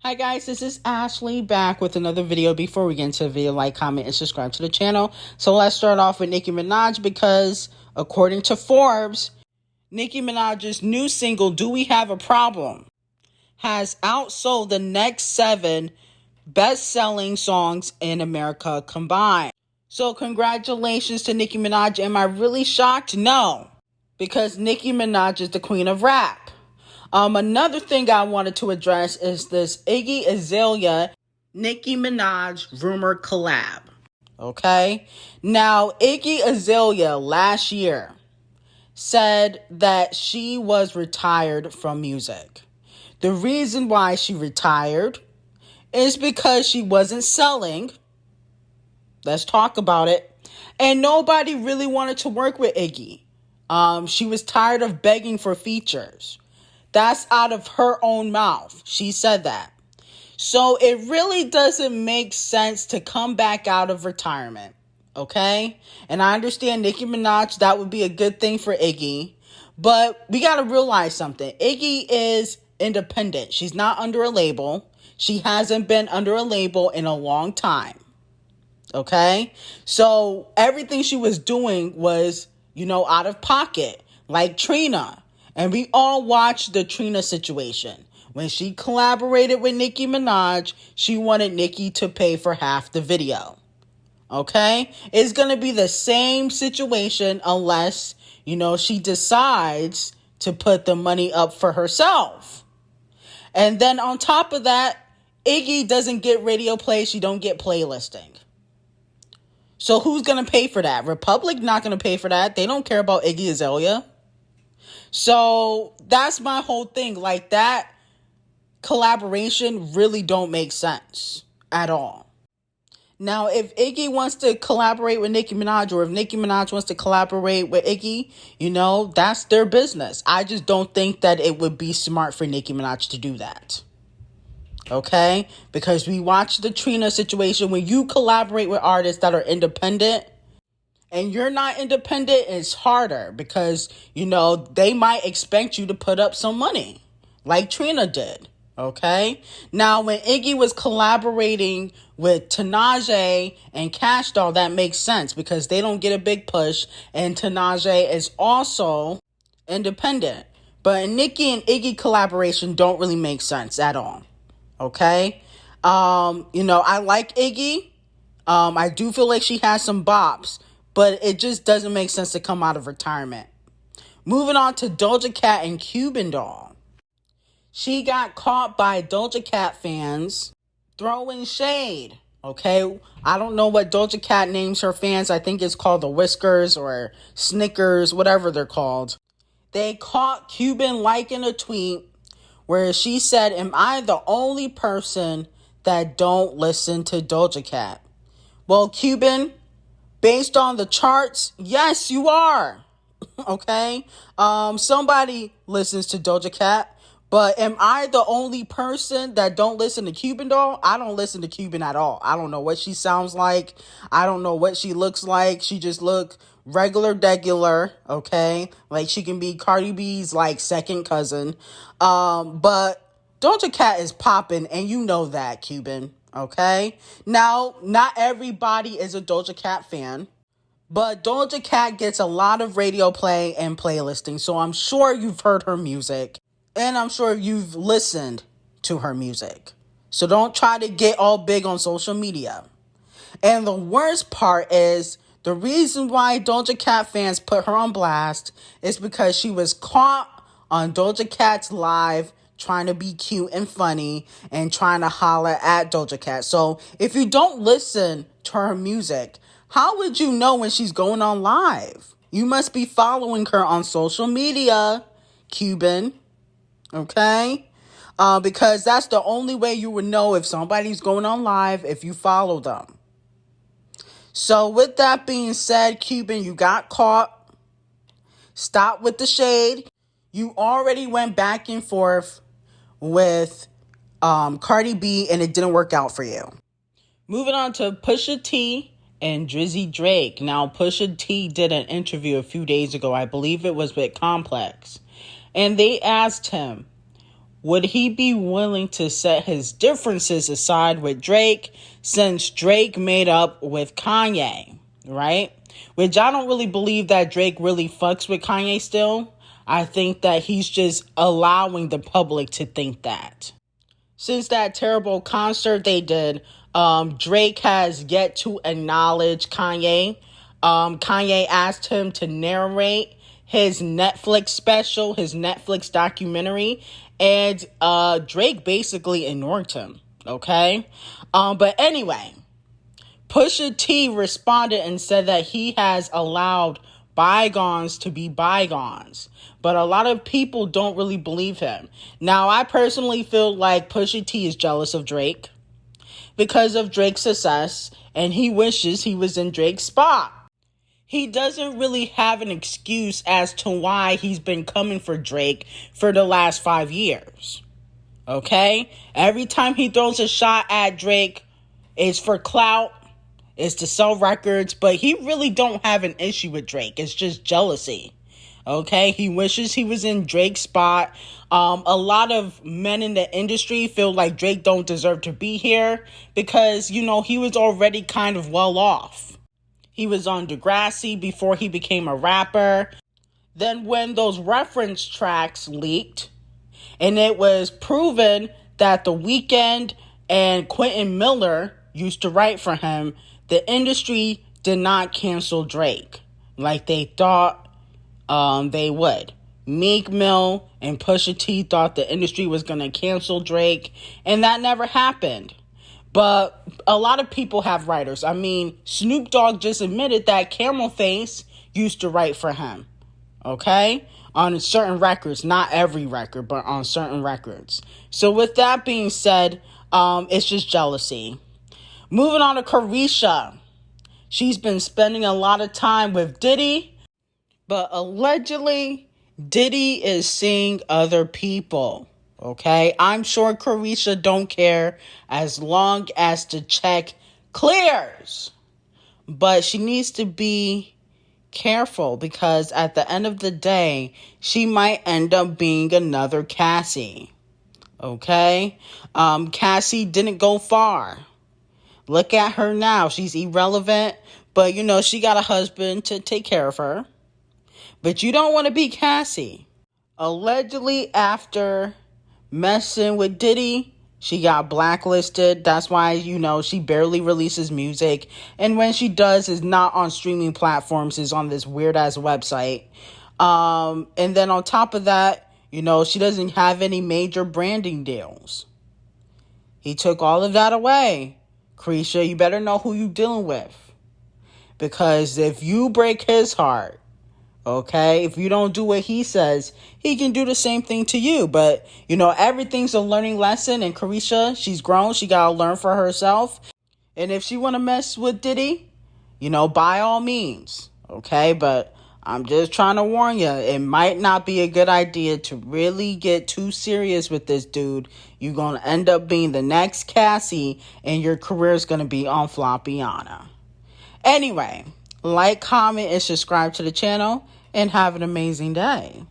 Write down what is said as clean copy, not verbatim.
Hi guys, this is Ashley back with another video. Before we get into the video, like, comment, and subscribe to the channel. So let's start off with Nicki Minaj because according to Forbes, Nicki Minaj's new single, Do We Have a Problem, has outsold the next 7 best-selling songs in America combined. So congratulations to Nicki Minaj. Am I really shocked? No, because Nicki Minaj is the queen of rap. Another thing I wanted to address is this Iggy Azalea, Nicki Minaj rumor collab. Okay? Now, Iggy Azalea last year said that she was retired from music. The reason why she retired is because she wasn't selling. Let's talk about it. And nobody really wanted to work with Iggy. She was tired of begging for features. That's out of her own mouth. She said that. So it really doesn't make sense to come back out of retirement. Okay? And I understand Nicki Minaj, that would be a good thing for Iggy. But we got to realize something. Iggy is independent. She's not under a label. She hasn't been under a label in a long time. Okay? So everything she was doing was, out of pocket. Like Trina. And we all watched the Trina situation. When she collaborated with Nicki Minaj, she wanted Nicki to pay for half the video. Okay? It's going to be the same situation unless, she decides to put the money up for herself. And then on top of that, Iggy doesn't get radio play. She don't get playlisting. So who's going to pay for that? Republic not going to pay for that. They don't care about Iggy Azalea. So that's my whole thing. Like, that collaboration really don't make sense at all. Now, if Iggy wants to collaborate with Nicki Minaj, or if Nicki Minaj wants to collaborate with Iggy, that's their business. I just don't think that it would be smart for Nicki Minaj to do that. Okay? Because we watched the Trina situation. When you collaborate with artists that are independent, and you're not independent, it's harder because, they might expect you to put up some money like Trina did. Okay. Now, when Iggy was collaborating with Tanaje and Cash Doll, that makes sense because they don't get a big push. And Tanaje is also independent. But Nicki and Iggy collaboration don't really make sense at all. Okay. I like Iggy. I do feel like she has some bops. But it just doesn't make sense to come out of retirement. Moving on to DOJACAT and CUBANDOLL. She got caught by DOJACAT fans throwing shade. Okay? I don't know what DOJACAT names her fans. I think it's called the Whiskers or Snickers, whatever they're called. They caught Cuban liking a tweet where she said, "Am I the only person that don't listen to DOJACAT?" Well, Cuban, based on the charts, yes, you are. Okay? Somebody listens to DOJACAT, but am I the only person that don't listen to CUBANDOLL? I don't listen to Cuban at all. I don't know what she sounds like. I don't know what she looks like. She just look regular, okay? Like she can be Cardi B's second cousin. But DOJACAT is popping, and you know that, Cuban. Okay? Now, not everybody is a DOJACAT fan, but DOJACAT gets a lot of radio play and playlisting, so I'm sure you've heard her music, and I'm sure you've listened to her music. So don't try to get all big on social media. And the worst part is, the reason why DOJACAT fans put her on blast is because she was caught on DOJACAT's live trying to be cute and funny and trying to holler at DOJACAT. So if you don't listen to her music, how would you know when she's going on live? You must be following her on social media, Cuban. Okay? Because that's the only way you would know if somebody's going on live, if you follow them. So with that being said, Cuban, you got caught. Stop with the shade. You already went back and forth with Cardi B, and it didn't work out for you. Moving on to Pusha T and Drizzy Drake. Now, Pusha T did an interview a few days ago. I believe it was with Complex. And they asked him, would he be willing to set his differences aside with Drake, since Drake made up with Kanye, right? Which I don't really believe that Drake really fucks with Kanye still. I think that he's just allowing the public to think that. Since that terrible concert they did, Drake has yet to acknowledge Kanye. Kanye asked him to narrate his Netflix special, his Netflix documentary, and Drake basically ignored him, okay? But anyway, Pusha T responded and said that he has allowed bygones to be bygones. But a lot of people don't really believe him. Now, I personally feel like Pusha T is jealous of Drake because of Drake's success, and he wishes he was in Drake's spot. He doesn't really have an excuse as to why he's been coming for Drake for the last 5 years. Okay? Every time he throws a shot at Drake, it's for clout, it's to sell records, but he really don't have an issue with Drake. It's just jealousy. Okay? He wishes he was in Drake's spot. A lot of men in the industry feel like Drake don't deserve to be here because, you know, he was already kind of well off. He was on Degrassi before he became a rapper. Then when those reference tracks leaked, and it was proven that The Weeknd and Quentin Miller used to write for him, the industry did not cancel Drake like they thought they would. Meek Mill and Pusha T thought the industry was going to cancel Drake, and that never happened. But a lot of people have writers. I mean, Snoop Dogg just admitted that Camel Face used to write for him. Okay? On certain records. Not every record, but on certain records. So with that being said, it's just jealousy. Moving on to Karisha. She's been spending a lot of time with Diddy, but allegedly, Diddy is seeing other people. Okay, I'm sure Karisha don't care as long as the check clears. But she needs to be careful because at the end of the day, she might end up being another Cassie. Okay? Cassie didn't go far. Look at her now. She's irrelevant, but you know, she got a husband to take care of her. But you don't want to be Cassie. Allegedly, after messing with Diddy, she got blacklisted. That's why, you know, she barely releases music. And when she does, is not on streaming platforms, is on this weird-ass website. And then on top of that, you know, she doesn't have any major branding deals. He took all of that away. Karisha, you better know who you're dealing with. Because if you break his heart, okay, if you don't do what he says, he can do the same thing to you. But, you know, everything's a learning lesson. And Karisha, she's grown. She got to learn for herself. And if she want to mess with Diddy, you know, by all means. Okay, but I'm just trying to warn you. It might not be a good idea to really get too serious with this dude. You're going to end up being the next Cassie. And your career is going to be on Floppiana. Anyway, like, comment, and subscribe to the channel. And have an amazing day.